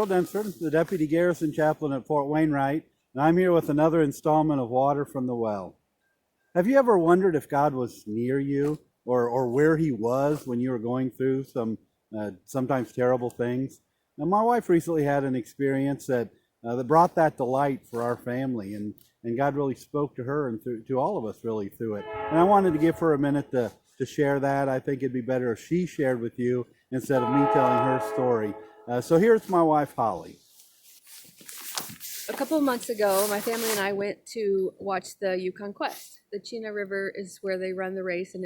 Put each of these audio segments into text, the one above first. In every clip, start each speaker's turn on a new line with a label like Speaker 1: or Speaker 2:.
Speaker 1: Daryl Densford, the Deputy Garrison Chaplain at Fort Wainwright, and I'm here with another installment of Water from the Well. Have you ever wondered if God was near you or where he was when you were going through some sometimes terrible things? Now, my wife recently had an experience that brought that to light for our family, and God really spoke to her and to all of us really through it. And I wanted to give her a minute to share that. I think it'd be better if she shared with you instead of me telling her story. So here's my wife, Holly.
Speaker 2: A couple of months ago, my family and I went to watch the Yukon Quest. The Chena River is where they run the race, and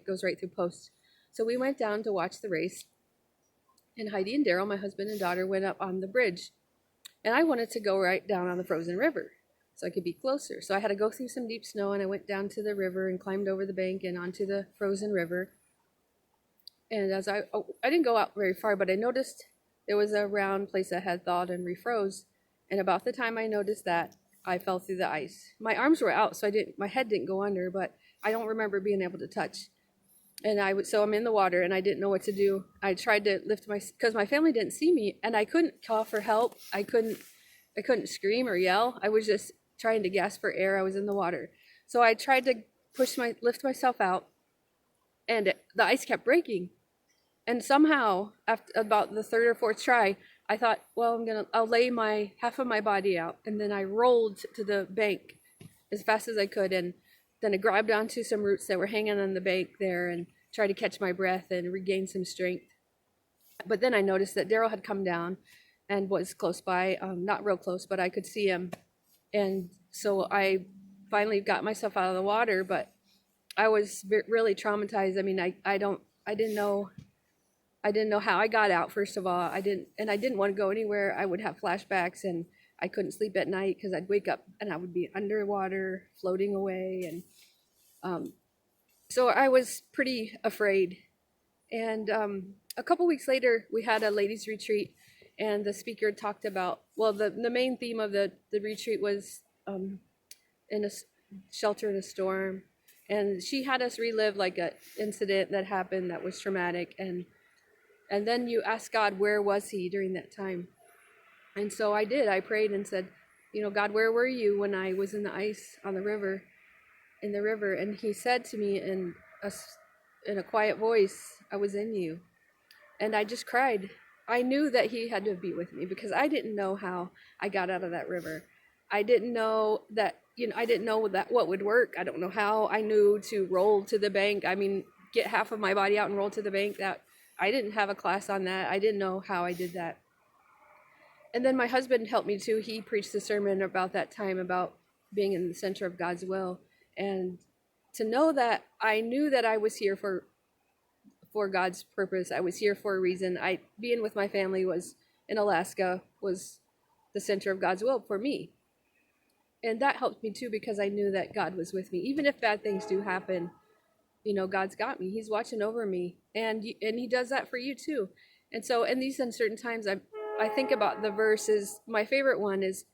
Speaker 2: goes right through Post. So we went down to watch the race, and Heidi and Daryl, my husband and daughter, went up on the bridge. And I wanted to go right down on the frozen river so I could be closer. So I had to go through some deep snow, and I went down to the river and climbed over the bank and onto the frozen river. And as I didn't go out very far, but I noticed there was a round place that had thawed and refroze. And about the time I noticed that, I fell through the ice. My arms were out, so my head didn't go under, but I don't remember being able to touch. And so I'm in the water, and I didn't know what to do. I tried to lift because my family didn't see me, and I couldn't call for help. I couldn't scream or yell. I was just trying to gasp for air. I was in the water. So I tried to lift myself out, and the ice kept breaking. And somehow, after about the third or fourth try, I thought, well, I'll lay half of my body out. And then I rolled to the bank as fast as I could. And then I grabbed onto some roots that were hanging on the bank there and tried to catch my breath and regain some strength. But then I noticed that Daryl had come down and was close by, not real close, but I could see him. And so I finally got myself out of the water, but I was really traumatized. I mean, I didn't know how I got out. First of all, I didn't want to go anywhere. I would have flashbacks, and I couldn't sleep at night because I'd wake up and I would be underwater, floating away, and so I was pretty afraid. And a couple weeks later, we had a ladies' retreat, and the speaker talked about, well, the main theme of the retreat was in a shelter in a storm, and she had us relive like an incident that happened that was traumatic, and then you ask God, where was he during that time? And so I did. I prayed and said, God, where were you when I was in the ice on the river, in the river? And he said to me in a quiet voice, I was in you. And I just cried. I knew that he had to be with me because I didn't know how I got out of that river. I didn't know that, what would work. I don't know how I knew to roll to the bank. I mean, get half of my body out and roll to the bank. That I didn't have a class on that. I didn't know how I did that. And then my husband helped me too. He preached a sermon about that time, about being in the center of God's will. And to know that I knew that I was here for God's purpose. I was here for a reason. Being with my family in Alaska was the center of God's will for me. And that helped me too, because I knew that God was with me. Even if bad things do happen, God's got me. He's watching over me. And he does that for you too. And so in these uncertain times, I think about the verses. My favorite one is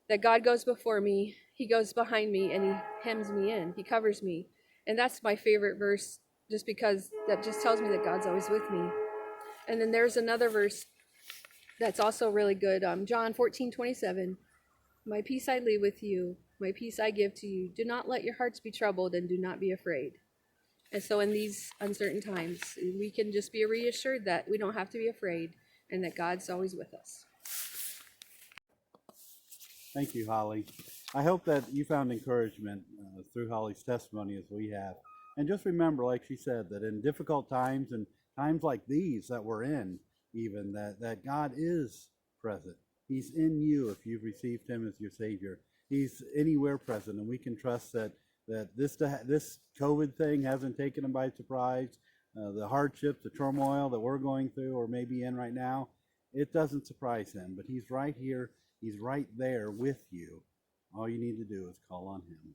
Speaker 2: that God goes before me, he goes behind me, and he hems me in. He covers me. And that's my favorite verse, just because that just tells me that God's always with me. And then there's another verse that's also really good. John 14:27. My peace I leave with you. My peace I give to you. Do not let your hearts be troubled, and do not be afraid. And so in these uncertain times, we can just be reassured that we don't have to be afraid and that God's always with us.
Speaker 1: Thank you, Holly. I hope that you found encouragement through Holly's testimony as we have. And just remember, like she said, that in difficult times and times like these that we're in, even, that God is present. He's in you if you've received him as your Savior. He's anywhere present, and we can trust that this COVID thing hasn't taken him by surprise. The hardships, the turmoil that we're going through or maybe in right now, it doesn't surprise him. But he's right here. He's right there with you. All you need to do is call on him.